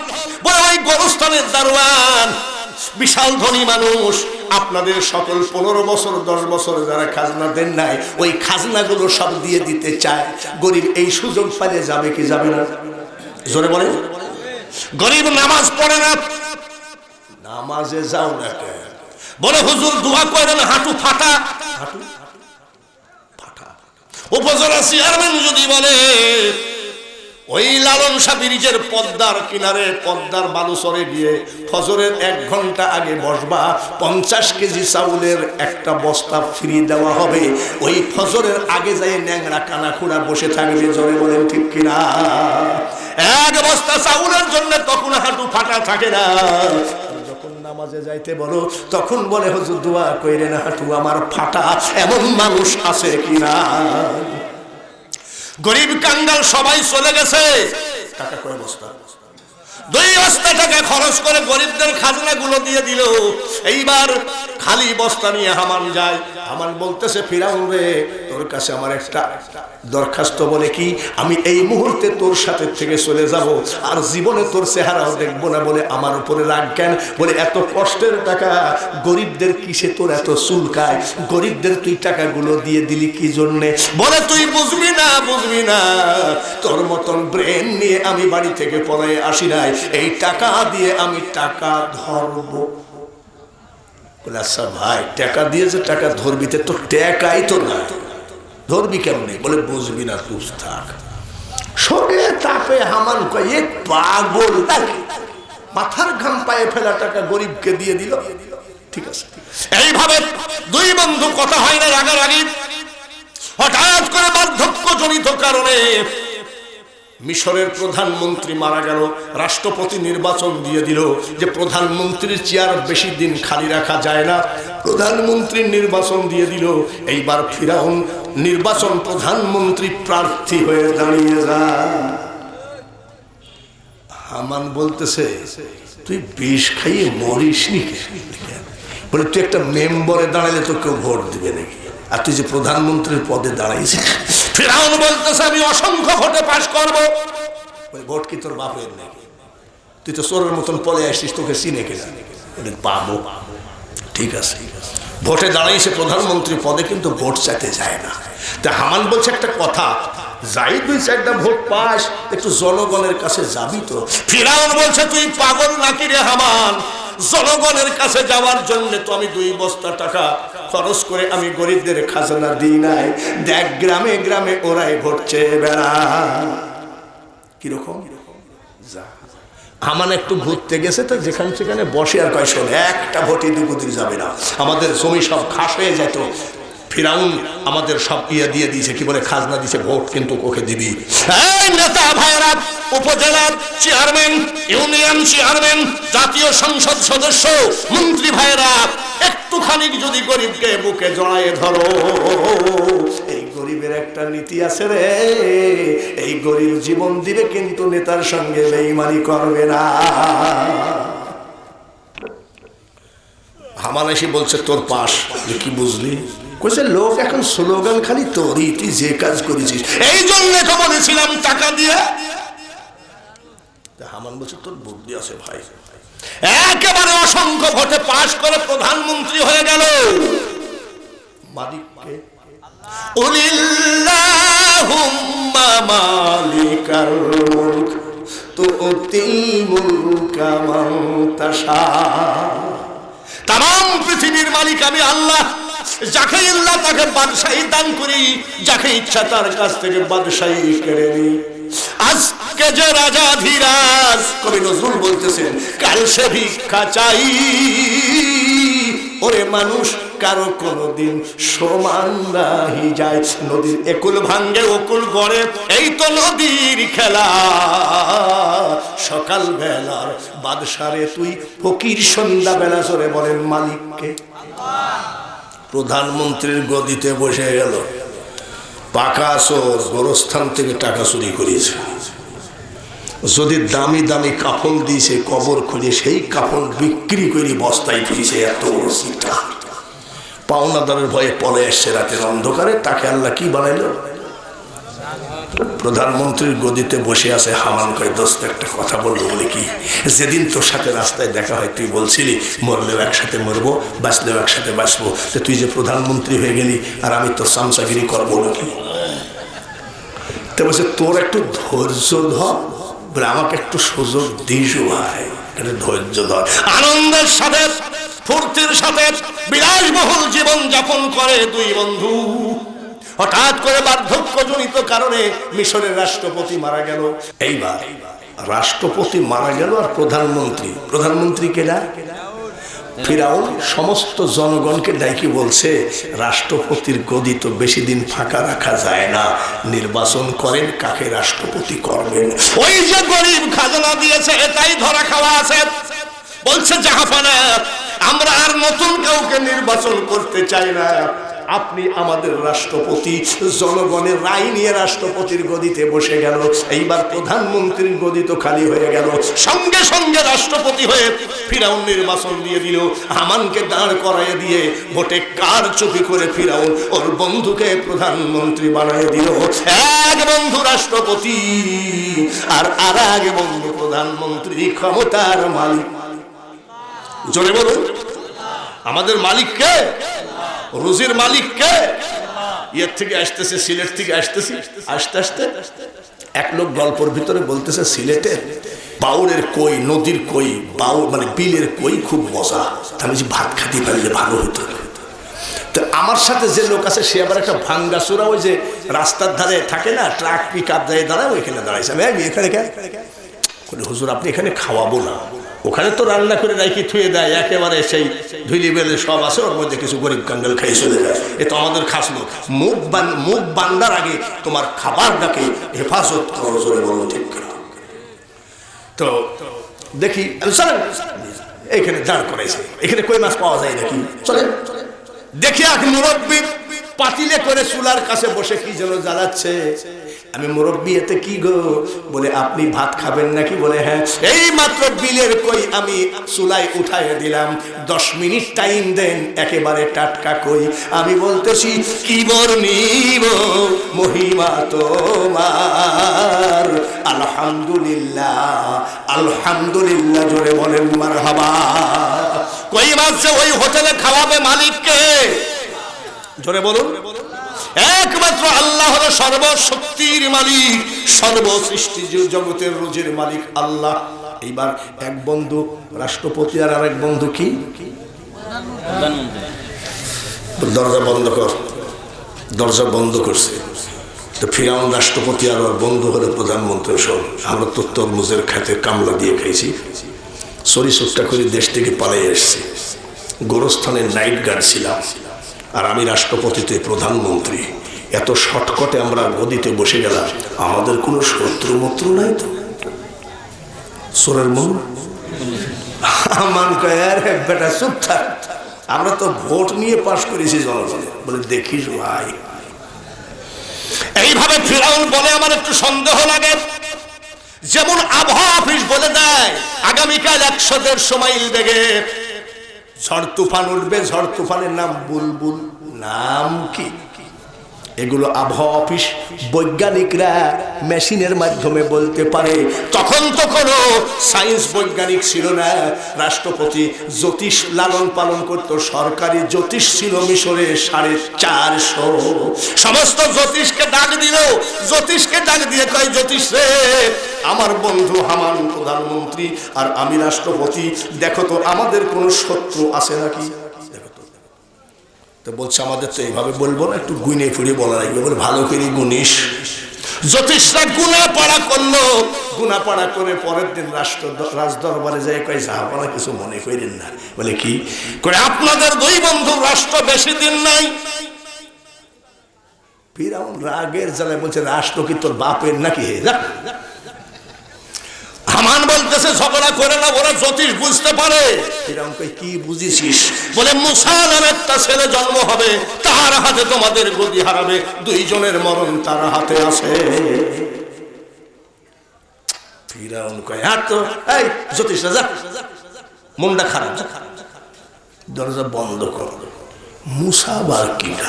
বলে ওই গোরস্থানের দারোয়ান বিশাল ধনী মানুষ, আপনাদের সকল 15 বছর 10 বছর যারা খাজনা দেন নাই, ওই খাজনাগুলো সব দিয়ে দিতে চায়। গরিব এই সুযোগ পাইলে যাবে কি যাবে না? জোরে বলে। গরিব নামাজ পড়ে না, নামাজে যাও না কেন? বলে হুজুর দোয়া করেন হাঁটু ফাটা। হাঁটু ফাটা উপজেলা চেয়ারম্যান যদি বলে ওই লালন শাহ ব্রিজের পদ্মার কিনারে, পদ্মার বালুচরে গিয়ে ফজরের 1 ঘন্টা আগে বসবা, 50 কেজি চাউলের একটা বস্তা ফ্রি দেওয়া হবে। ওই ফজরের আগে যাই ন্যাংরা কানা খুঁড়া বসে থাকবে। জোরে বলেন ঠিক কিনা? 1 বস্তা চাউলের জন্য তখন হাঁটু ফাটা থাকে না। যখন নামাজে যাইতে বলো তখন বলে হুজুর দোয়া কইরেন হাঁটু আমার ফাটা। এমন মানুষ আছে কিনা? গরিব কাঙ্গাল সবাই চলে গেছে। টাকা করে বস্তা, 2 বস্তা টাকা খরচ করে গরিবদের খাজনাগুলো দিয়ে দিল। এইবার খালি বস্তা নিয়ে হামান যায়। হামান বলতেছে ফিরাউন রে, তোর কাছে আমার একটা দরখাস্ত। বলে কি? আমি এই মুহূর্তে তোর সাথে থেকে চলে যাব, আর জীবনে তোর চেহারাও দেখবো না। বলে আমার উপরে রাগ কেন? বলে এত কষ্টের টাকা, গরিবদের কিসে তোর এত চুলকায়? গরিবদের তুই টাকাগুলো দিয়ে দিলি কি জন্যে? বলে তুই বুঝবি না, বুঝবি না, তোর মতন ব্রেন নিয়ে আমি বাড়ি থেকে পড়ে আসি নাই, এই টাকা দিয়ে আমি টাকা ধরবো। বলে আচ্ছা ভাই, টাকা দিয়ে যে টাকা ধরবি, তো টাকাই তো না, ধরবি কেমনে? বলে বুঝবি না, তুই থাক। সবে তাপে হামান কয় এ পাগল নাকি, মাথার ঘাম পায়ে ফেলা টাকা গরিবকে দিয়ে দিল। ঠিক আছে, এইভাবে 2 বন্ধু কথা হয় না, রাগারাগি। হঠাৎ করে বার্ধক্যজনিত কারণে মিশরের প্রধানমন্ত্রী মারা গেল। রাষ্ট্রপতি নির্বাচন দিয়ে দিল যে প্রধানমন্ত্রীর চেয়ার বেশি দিন খালি রাখা যায় না। প্রধানমন্ত্রীর নির্বাচন দিয়ে দিল। এইবার ফিরাউন নির্বাচন প্রধানমন্ত্রী প্রার্থী হয়ে দাঁড়িয়ে যা। হামান বলতেছে তুই বিষ খাইয়ে মরিস নি? বলে তুই একটা মেম্বারে দাঁড়ালে তো কেউ ভোট দিবে নাকি, আর তুই যে প্রধানমন্ত্রীর পদে দাঁড়াইছিস। ফিরাউন বলতেছে আমি অসংখ্য ভোটে পাস করবো। ভোট কি তোর বাপের নাকি? তুই তো চোরের মতন পলে আসছিস, তোকে চিনে কেনা পাবো। ঠিক আছে, ভোটে দাঁড়াইছে প্রধানমন্ত্রী পদে, কিন্তু ভোট চাইতে যায় না। তা হামান বলছে একটা কথা, যাই 2-4টা ভোট পাস, একটু জনগণের কাছে যাবি তো। ফিরাউন বলছে তুই পাগল নাকি রে হামান? জনগণের কাছে যাওয়ার জন্য তো আমি 2 বস্তা টাকা খরচ করে আমি গরিবদের খাজনা দিই নাই। দেখ গ্রামে গ্রামে ওরাই ভোট চেয়ে বেড়া। কিরকম যা হামান একটু ঘুরতে গেছে তো যেখানে সেখানে বসে আর কয় শোন, একটা ভোটই দুপুদির যাবে না, আমাদের জমি সব খাস হয়ে যেত। ফিরাউন আমাদের সব দিয়ে দিয়েছে, কি বলে খাজনা দিয়েছে, ভোট কিন্তু ওকে দিবি। এই নেতা ভাইরা, উপজেলার চেয়ারম্যান, ইউনিয়ন চেয়ারম্যান, জাতীয় সংসদ সদস্য, মন্ত্রী ভাইরা, একটুখানি যদি গরিবকে বুকে জড়ায়ে ধরো, এই গরিবের একটা নীতি আছে রে, এই গরিব জীবন দিবে কিন্তু নেতার সঙ্গে বেঈমানি করবে না। হামান এসে বলছে তোর পাশ, কি বুঝলি? কইছে লোক এখন স্লোগান খালি তোরই, তুই যে কাজ করেছিস এই জন্য তো বলেছিলাম টাকা দিয়ে। হামান বলছে তোর বুদ্ধি আছে ভাই। একেবারে অসংখ্য ভোটে পাশ করে প্রধানমন্ত্রী হয়ে গেল। মালিককে উলিল্লাহুম্মা মালিকাল মুলক তুতিল মুলকা মান তাশা। তাম পৃথিবীর মালিক আমি আল্লাহ, যাকে ইল্লা তাকে বাদশাহী দান করি, যাকে ইচ্ছা তার কাছ থেকে বাদশাহী কেড়ে নিই। আজকে যে রাজা ধীরাজ, কবি নজরুল বলতেছেন, কাল সে ভিক্ষা চাই। ওরে মানুষ কারো কোনদিন সমান নাহি যায়, নদীর একুল ভাঙ্গে ওকুল গড়ে, এই তো নদীর খেলা। সকাল বেলার বাদশারে তুই ফকির, সন্ধ্যা বেলা চলে বলেন মালিককে। প্রধানমন্ত্রীর গদিতে বসে গেল, পাকা চোর, গোরস্থান থেকে টাকা চুরি করেছে। যদি দামি দামি কাফন দিয়েছে, কবর খুঁজে সেই কাফন বিক্রি করে বস্তায় ফিরেছে। এত বড় চিন্তা, পাওনাদারের ভয়ে পলে এসছে রাতের অন্ধকারে। তাকে আল্লাহ কি বানাইল? প্রধানমন্ত্রীর গদিতে বসে আছে। হামান কয় দোস্ত একটা কথা বলবো। বলে কি? যেদিন তোর সাথে রাস্তায় দেখা হয় তুই বলছিলি মরলেও একসাথে মরবো, বাঁচলেও একসাথে বাঁচবো, তো তুই যে প্রধানমন্ত্রী হয়ে গেলি আর আমি তোর চামচাগিরি করবো নাকি? তো বলছে তোর একটু ধৈর্য ধর, বলে আমাকে একটু সুযোগ দিস ভাই, একটু ধৈর্য ধর। আনন্দের সাথে ফুর্তির সাথে বিলাসবহুল জীবন যাপন করে দুই বন্ধু। হঠাৎ করে বার্ধক্যজনিত কারণে মিশরের রাষ্ট্রপতি মারা গেল। এইবার রাষ্ট্রপতি মারা গেল আর প্রধানমন্ত্রী কেডা? ফিরাউন সমস্ত জনগণকে ডাকি বলছে, রাষ্ট্রপতির গদি তো বেশি দিন ফাঁকা রাখা যায় না, নির্বাচন করেন কাকে রাষ্ট্রপতি করবেন। ওই যে গরিব খাজনা দিয়েছে এটাই ধরা খাওয়া আছে। বলছে জাহাপানা, আমরা আর নতুন কাউকে নির্বাচন করতে চাই না, আপনি আমাদের রাষ্ট্রপতি। জনগণের রায় নিয়ে রাষ্ট্রপতির গদিতে বসে গেল। এইবার প্রধানমন্ত্রীর গদি তো খালি হয়ে গেল। সঙ্গে সঙ্গে রাষ্ট্রপতি হয়ে ফিরাউন নির্বাচন দিয়ে দিল। হামানকে দাঁড় করাইয়ে দিয়ে ভোটে কারচুপি করে ফিরাউন ওর বন্ধুকে প্রধানমন্ত্রী বানিয়ে দিল। এক বন্ধু রাষ্ট্রপতি আর এক বন্ধু প্রধানমন্ত্রী, ক্ষমতার মালিক। জোরে বলুন, আমাদের মালিক কে? রুজির মালিক কে? ইয়ের থেকে আসতেছে, সিলেট থেকে আসতেছি। আস্তে আস্তে এক লোক গল্পের ভিতরে বলতেছে, সিলেটে বাউরের কই, নদীর কই, বাউর মানে বিলের কই খুব মজা। আমি যে ভাত খাতে পারলে ভালো হতো। তো আমার সাথে যে লোক আছে সে আবার একটা ভাঙ্গাচোরা, ওই যে রাস্তার ধারে থাকে না, ট্রাক পিক আপ যায় দাঁড়ায়, ওইখানে দাঁড়াইছে। আমি এখানে হুজুর আপনি এখানে খাওয়াবো না, ওখানে তো রান্না করে রাখি থুয়ে দেয়, একেবারে সেই ধুলি বেলে সব আছে, ওর মধ্যে কিছু গরিব কাঙ্গাল খাই চলে যায়। এ তো আমাদের খাস লোক। মুখ বান্দার আগে তোমার খাবারটাকে হেফাজত করো, জোরে বলো ঠিক করো। তো দেখি এইখানে দাঁড় করাইছে, এখানে কই মাছ পাওয়া যায় নাকি, চলে দেখি এক মুরব্বী পাতিলে করে চুলার কাছে বসে কি যেন জ্বালাচ্ছে। আমি মুরব্বী এতে কি গো? বলে আপনি ভাত খাবেন নাকি? বলে হ্যাঁ। এই মাত্র বিলের কই আমি চুলায় উঠায় দিলাম, 10 মিনিট টাইম দেন, একেবারে টাটকা কই। আমি বলতেছি কি বর্ণিব মহিমা তোমার, আলহামদুলিল্লাহ আলহামদুলিল্লাহ, জোরে বলেন মারহাবা। কই মাছ ওই হোটেলে খাওয়াবে মালিককে? জোরে বলুন। একমাত্র আল্লাহ হলো সর্বশক্তির মালিক, সর্বসৃষ্টি জগতের রুজির মালিক আল্লাহ। এইবার এক বন্ধু রাষ্ট্রপতি আর আরেক বন্ধু কি দরজা বন্ধ কর। দরজা বন্ধ করছে। তো ফিরাউন রাষ্ট্রপতি আর ওর বন্ধু হলো প্রধানমন্ত্রী। সব আমরা তো তরমুজের খেতে কামলা দিয়ে খাইছি, সরি সুট্টা করে দেশ থেকে পালিয়ে এসছি। গোরস্থানের নাইট গার্ড ছিলাম, আর আমি রাষ্ট্রপতিতে প্রধানমন্ত্রী। এত শর্টকটে আমরা গদিতে বসে গেলাম, আমাদের কোনো শত্রু মত্র নাই তো। সোরের মন আমান কয়ার বেটা চুপ থাক, আমরা তো ভোট নিয়ে পাশ করেছি জনগণের। বলে দেখিস ভাই, এইভাবে ফিরাউন বলে আমার একটু সন্দেহ লাগে। যেমন আবহাওয়া অফিস বলে দেয় আগামীকাল 100-150 মাইল বেগে ঝড় তুফান উঠবে, ঝড় তুফানের নাম বুলবুল। নাম কি? এগুলো আবহাওয়া অফিস বৈজ্ঞানিকরা মেশিনের মাধ্যমে বলতে পারে। তখন তো কোনো সায়েন্স বৈজ্ঞানিক ছিল না। রাষ্ট্রপতি জ্যোতিষ লালন পালন করতো, সরকারি জ্যোতিষ ছিল মিশরে 450। সমস্ত জ্যোতিষকে ডাক দিল, জ্যোতিষকে ডাক দিয়ে কয়, জ্যোতিষ রে, আমার বন্ধু হামান প্রধানমন্ত্রী আর আমি রাষ্ট্রপতি, দেখো তো আমাদের কোনো শত্রু আছে নাকি। বলছে আমাদের তো এইভাবে বলবো না, একটু গুনে ফুড়ে বলা লাগবে। বলে ভালো করে গুনিস। জ্যোতিষরা গুনা পাড়া করলো, গুনা পাড়া করে পরের দিন রাজদরবারে যাই কয়, জাহাপানা কিছু মনে করেন না। বলে কি করে? আপনাদের দুই বন্ধুর রাষ্ট্র বেশি দিন নাই। ফিরাউন রাগের জ্বালায় বলছে, রাষ্ট্র কি তোর বাপের নাকি? হামান বলতেছে ঝগড়া করে না, ওরা জ্যোতিষ বুঝতে পারে। ফিরাউন কই, কি বুঝিছিস? বলে মুসা নামের একটা ছেলে জন্ম হবে, তার হাতে তোমাদের গদি হারাবে, দুইজনের মরণ তার হাতে আছে। ফিরাউন কয়, হ্যাঁ তো, এই জ্যোতিষরা যা, মনটা খারাপ, দরজা বন্ধ কর। মুসা বার কিনা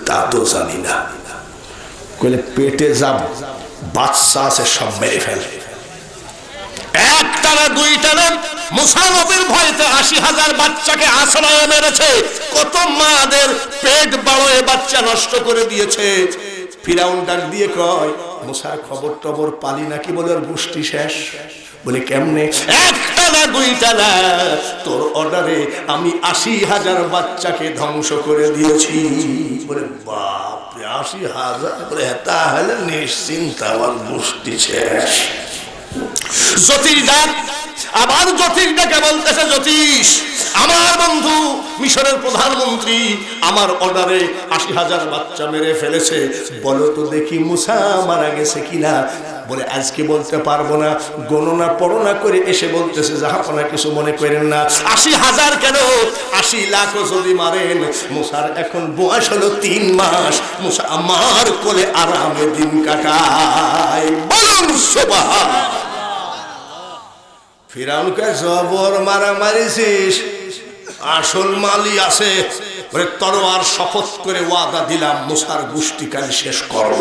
তা তো জানি না। কইলে পেটে যা বাচ্চা আছে সব মেরে ফেলে। একটা না দুইটা না, মুসা নবীর ভয়তে 80,000 বাচ্চাকে আশ্রয় মেরেছে। কত মাদের পেট বাড়য়ে বাচ্চা নষ্ট করে দিয়েছে। ফিরাউন ডাক দিয়ে কয়, মুসা খবর টবর পালি নাকি? বলে ওর গোষ্ঠী শেষ। বলে কেমনে? একটা না দুইটা না, তোর অর্ডারে আমি 80,000 বাচ্চাকে ধ্বংস করে দিয়েছি। বলে বাপরে, 80,000? বলে তাহলে নিশ্চিন্ত আমার গোষ্ঠী শেষ। জ্যোতিষ ডাক, আবার জ্যোতিষ ডাকে বলতেছে, জ্যোতিষ আমার বন্ধু মিশরের প্রধানমন্ত্রী আমার অর্ডারে 80,000 বাচ্চা মেরে ফেলেছে, বলো তো দেখি মুসা মারা গেছে কিনা। বলে আজকে বলতে পারবো না, গণনা পড়না করে এসে বলতেছে, জাহাপনা কিছু মনে করেন না, 80,000 কেন 80 লাখও যদি মারেন, মুসার এখন বয়স হলো 3 মাস, মুসা আমার কোলে আরামে দিন কাটায়। বলুন সুবহান। ফিরাউনকে জবর মারামারিছিস, আসল মালি আছে। তরোয়ার শপথ করে ওয়াদা দিলাম, মুসার গোষ্ঠীকাল শেষ করব।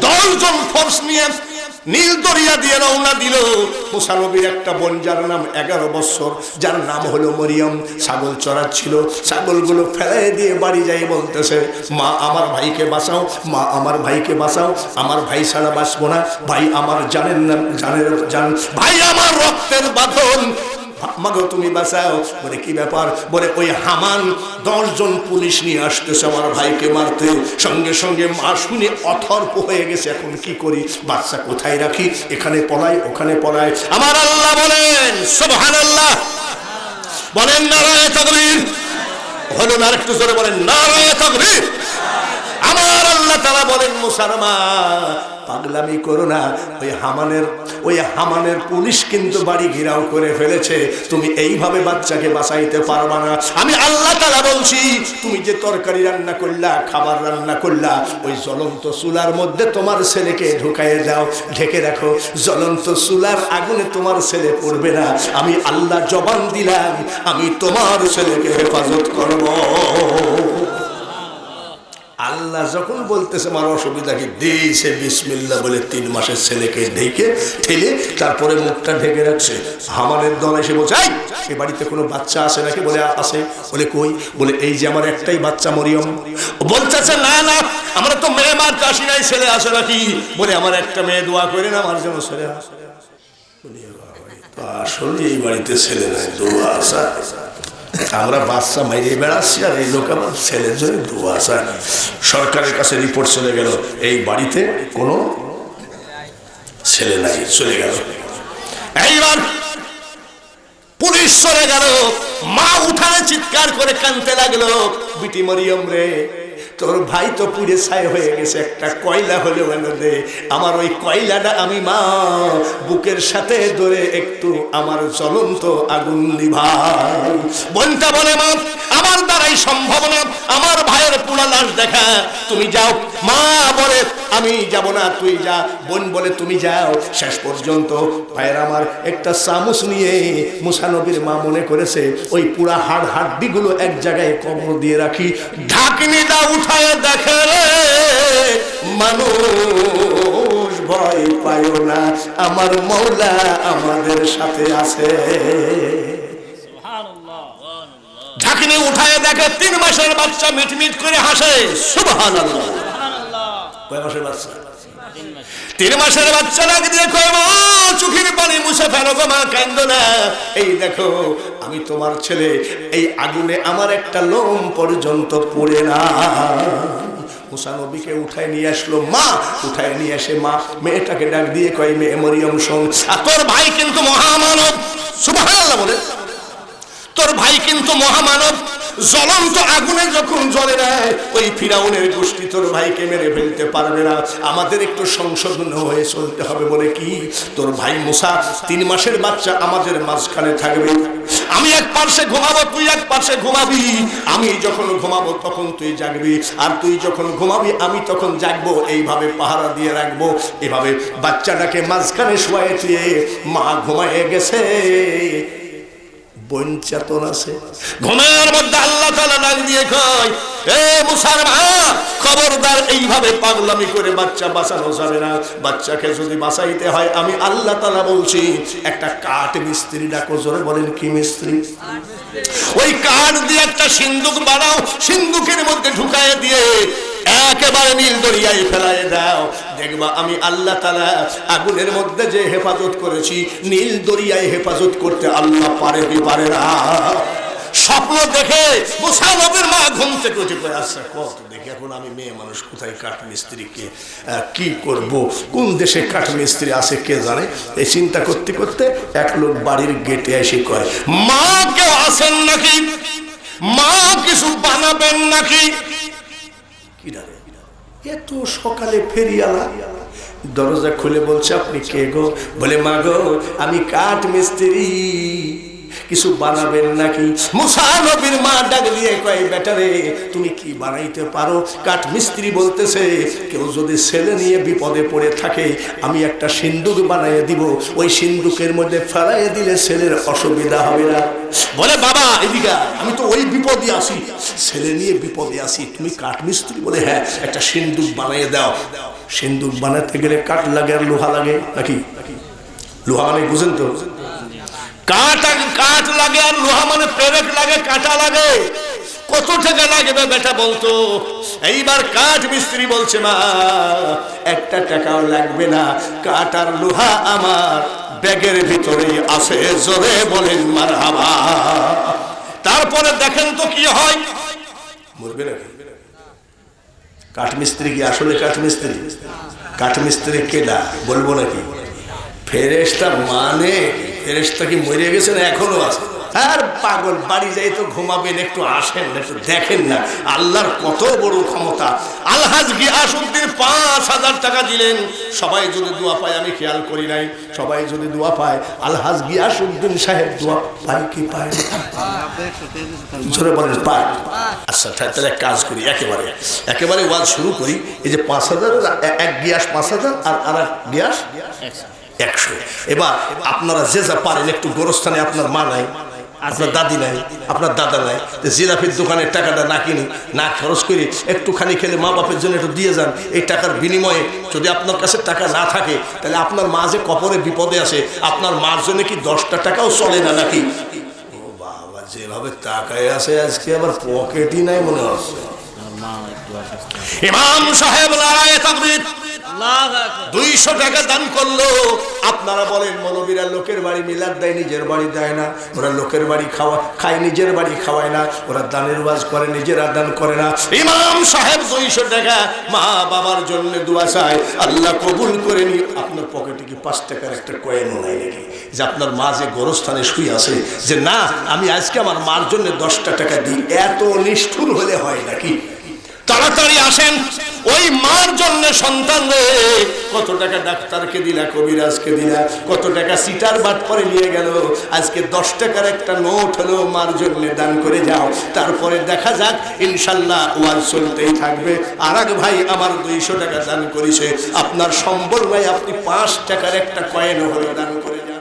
10 জন ফোর্স নিয়ে নীল দরিয়া দিয়ে রওনা দিল। মুসা নবীর একটা বোন যার নাম 11 বছর, যার নাম হলো মরিয়ম, ছাগল চড়াচ্ছিল। ছাগলগুলো ফেলাই দিয়ে বাড়ি যাই বলতেছে, মা আমার ভাইকে বাঁচাও, মা আমার ভাইকে বাঁচাও, আমার ভাই ছাড়া বাঁচবো না, ভাই আমার জানেন না, জান ভাই আমার রক্তের বাঁধন, মাগো তুমি বাঁচাও। বলে কি ব্যাপার? বলে ওই হামান 10 জন পুলিশ নিয়ে আসতেছে আমার ভাইকে মারতে। সঙ্গে সঙ্গে মা শুনে অথর্ব হয়ে গেছে, এখন কি করি? বাচ্চা কোথায় রাখি? এখানে পলাই, ওখানে পলাই। আমার আল্লাহ বলেন সুবহানাল্লাহ, বলেন নারায়ে তাকবীর। হলো না, আরেকটু জোরে বলেন নারায়ে তাকবীর। আমার আল্লাহ তাআলা বলেন, মুসার মা পাগলামি করো না, ওই হামানের পুলিশ কিন্তু বাড়ি ঘেরাও করে ফেলেছে, তুমি এইভাবে বাচ্চাকে বাঁচাইতে পারবা না। আমি আল্লাহ তাআলা বলছি, তুমি যে তরকারি রান্না করলা, খাবার রান্না করলা, ওই জ্বলন্ত চুলার মধ্যে তোমার ছেলেকে ঢুকাইয়ে দাও, ঢেকে রাখো, জ্বলন্ত চুলার আগুনে তোমার ছেলে পড়বে না। আমি আল্লাহ জবান দিলাম, আমি তোমার ছেলেকে হেফাজত করব। আল্লাহ যখন বলতেছে আমার অসুবিধা কি, দিয়েছে বিসমিল্লাহ বলে 3 মাসের ছেলেকে ঢেকে ঠেলে তারপরে মুখটা ঢেকে রাখছে। হামানের দল এসে বলছে, এই বাড়িতে কোনো বাচ্চা আছে নাকি? বলে আছে। বলে কই? বলে এই যে আমার একটাই বাচ্চা মরিয়ম। বলতেছে না না, আমরা তো মেয়ে মারতে আসি নাই, ছেলে আসে নাকি? বলে আমার একটা মেয়ে দোয়া করে না, আমার জন্য ছেলে আসে। আসলে এই বাড়িতে ছেলে নাই, দোয়া আসা। আমরা বাচ্চা মাইরে বেড়াচ্ছি আর এই লোক আমার ছেলের জন্য দোয়া চায়। সরকারের কাছে রিপোর্ট চলে গেল, এই বাড়িতে কোনো ছেলে নাই, চলে গেল। এইবার পুলিশ চলে গেল, মা উঠানে চিৎকার করে কাঁদতে লাগলো, বিটি মরিয়ম রে, তোর ভাই তো পুড়ে ছাই হয়ে গেছে, একটা কয়লা হলেও এনে দে, আমার ওই কয়লাটা আমি মা বুকের সাথে ধরে একটু আমার জ্বলন্ত আগুন নিভাই। বোনটা বলে মা আমার দ্বারাই সম্ভব না, আমার ভাইয়ের পুরা লাশ দেখা, তুমি যাও। মা বলে আমি যাব না, তুই যা। বোন বলে তুমি যাও। শেষ পর্যন্ত ভাইয়ের আমার একটা চামচ নিয়ে মুসা নবীর মা মনে করেছে ওই পুরা হাড্ডিগুলো এক জায়গায় কবর দিয়ে রাখি, ঢাকনিটা উঠায় দেখে রে মানুষ ভয় পায় না, আমার মওলা আমাদের সাথে আছে। ঢাকনি উঠায় দেখে 3 মাসের বাচ্চা মিটমিট করে হাসে। সুবহানাল্লাহ। কয় মাসের বাচ্চা? 3 মাসের বাচ্চা ডাক দিয়ে কয় মা চোখের পানি মুছে ফেলো গো মা, কাঁদো না। এই দেখো আমি তোমার ছেলে, এই আগুনে আমার একটা লোম পর্যন্ত পড়ে না। মুসা নবীকে উঠায় নিয়ে আসলো মা, উঠায় নিয়ে এসে মা মেয়েটাকে ডাক দিয়ে কয় মেয়ে মরিয়ম শোন, তোর ভাই কিন্তু মহামানব। সুবহানাল্লাহ বলে, তোর ভাই কিন্তু মহামানব। জ্বলন্ত আগুনে যখন জ্বলে নেয় ওই ফিরাউনের গোষ্ঠী তোর ভাইকে মেরে ফেলতে পারবে না, আমাদের একটু সংশোধন হয়ে চলতে হবে। বলে কি? তোর ভাই মুসা 3 মাসের বাচ্চা আমাদের মাঝখানে থাকবে, আমি এক পাশে ঘুমাবো, তুই এক পাশে ঘুমাবি, আমি যখন ঘুমাবো তখন তুই জাগবি, আর তুই যখন ঘুমাবি আমি তখন জাগবো, এইভাবে পাহারা দিয়ে রাখবো। এভাবে বাচ্চাটাকে মাঝখানে শোয়ায় দিয়ে মা ঘুমায় গেছে, বোন চেতন আছে। ঘুমের মধ্যে আল্লাহ তাআলা ডাক দিয়ে কয় এ মুসার মা খবরদার, এইভাবে পাগলামি করে বাচ্চা বাঁচানো যাবে না। বাচ্চাকে যদি বাঁচাইতে হয় আমি আল্লাহ তাআলা বলছি একটা কাঠ মিস্ত্রি ডাকো। জোরে বলেন কি মিস্ত্রি? ওই কাঠ দিয়ে একটা সিন্দুক বানাও, সিন্দুকের মধ্যে ঢুকায় দিয়ে একেবারে নীল দরিয়ায় ফেলায় দাও, দেখবা আমি আল্লাহ তাআলা আগুনের মধ্যে যে হেফাজত করেছি নীল দরিয়ায় হেফাজত করতে আল্লাহ পারে কি পারে না? স্বপ্ন দেখে মুসা নবীর মা ঘুম থেকে উঠে পড়ে আসছে, কত দেখি এখন আমি মেয়ে মানুষ, কোথায় কাঠ মিস্ত্রিকে কি করব, কোন দেশে কাঠ মিস্ত্রি আছে কে জানে। এই চিন্তা করতে করতে এক লোক বাড়ির গেটে এসে কয় মা কেউ আছেন নাকি, মা কিছু বানাবেন নাকি? এত সকালে ফেরিয়ালা দরজা খুলে বলছে আপনি কে গো? বলে মা গো আমি কাঠ মিস্ত্রি, কিছু বানাবেন নাকি? মুসা নবীর মা ডাক দিয়ে কয় বেটারে তুমি কি বানাইতে পারো? কাঠ মিস্ত্রি বলতেছে কেউ যদি ছেলে নিয়ে বিপদে পড়ে থাকে আমি একটা সিন্দুক বানাইয়ে দিব, ওই সিন্দুকের মধ্যে ফেলাইয়ে দিলে ছেলের অসুবিধা হবে না। বলে বাবা এদিকে, আমি তো ওই বিপদে আছি, ছেলে নিয়ে বিপদে আছি, তুমি কাঠ মিস্ত্রি? বলে হ্যাঁ, একটা সিন্দুক বানাইয়ে দাও। সিন্দুক বানাতে গেলে কাঠ লাগে আর লোহা লাগে নাকি? লোহা মানে বুঝেন তো, কাঠ লাগে আর লোহা মানে পেরেক লাগে, কাঁটা লাগে। কত টাকা লাগবে বেটা বলতো? এইবার কাঠ মিস্ত্রি বলছে মা 1 টাকাও লাগবে না, কাঠ আর লোহা আমার ব্যাগের ভিতরেই আছে। জোরে বলেন মারহাবা। তারপরে দেখেন তো কি হয়, মরবে নাকি? কাঠ মিস্ত্রি কি আসলে কাঠ মিস্ত্রি? কাঠ মিস্ত্রি কেডা বলবো নাকি? ফেরেশতা মানে ফেরেশতা কি মরে গেছে না এখনো আছে? আর পাগল, বাড়ি যাই তো ঘুমাবেন, একটু আসেন না, একটু দেখেন না আল্লাহর কত বড় ক্ষমতা। আলহাজ গিয়াসউদ্দিন 5000 টাকা দিলেন, সবাই যদি দোয়া পায়, আমি খেয়াল করি নাই, সবাই যদি দোয়া পায় আলহাজ গিয়াসউদ্দিন সাহেব দোয়া পায় কি পায় না? জোরে বলেন পায়। আচ্ছা তাহলে কাজ করি, একেবারে ওয়াজ শুরু করি। এই যে 5000, এক গিয়াস 5000 আর আরেক গিয়াস 100। এবার আপনারা যে যা পারেন, একটু গোরস্থানে আপনার মা নাই, আপনার দাদি নাই, আপনার দাদা নাই, জিলাপির দোকানের টাকাটা না কিনি, না খরচ করি, একটুখানি খেলে মা বাপের জন্য একটু দিয়ে যান। এই টাকার বিনিময়ে যদি আপনার কাছে টাকা না থাকে তাহলে আপনার মা যে কবরে বিপদে আছে, আপনার মার জন্য কি 10টা টাকাও চলে না নাকি? ও বাবা, যেভাবে তাকায় আছে আজকে আবার পকেটই নাই মনে হচ্ছে। ইমাম সাহেব নারায়ে তাকবীর, আল্লাহু আকবার 200 টাকা দান করলো। আপনারা বলেন মৌলবীরা লোকের বাড়ি মিলাদ দেয়, নিজের বাড়ি দেয় না। ওরা লোকের বাড়ি খায়, নিজের বাড়ি খাওয়ায় না। ওরা দানের ওয়াজ করে, নিজেরা দান করে না। ইমাম সাহেব 200 টাকা মা বাবার জন্য দোয়া চায়, আল্লাহ কবুল করে নি। আপনার পকেটে কি 5 টাকার একটা কয়েনও নাই নাকি? যে আপনার মা যে গোরস্থানে শুয়ে আছে, যে না আমি আজকে আমার মার জন্য 10টা টাকা দিই, এত নিষ্ঠুর হলে হয় নাকি? তাড়াতাড়ি আসেন, ওই মার জন্য সন্তান রে কত টাকা ডাক্তারকে দিলা, কবিরাজকে দিলা, কত টাকা সিটার বাট করে নিয়ে গেল। আজকে 10 টাকার একটা নোট হলো মার জন্য দান করে যাও, তারপরে দেখা যাক ইনশাল্লাহ ওয়াজ চলতেই থাকবে। আর এক ভাই আমার 200 টাকা দান করেছে, আপনার সম্বল নাই, আপনি 5 টাকার একটা কয়েন হলো দান করে যাও।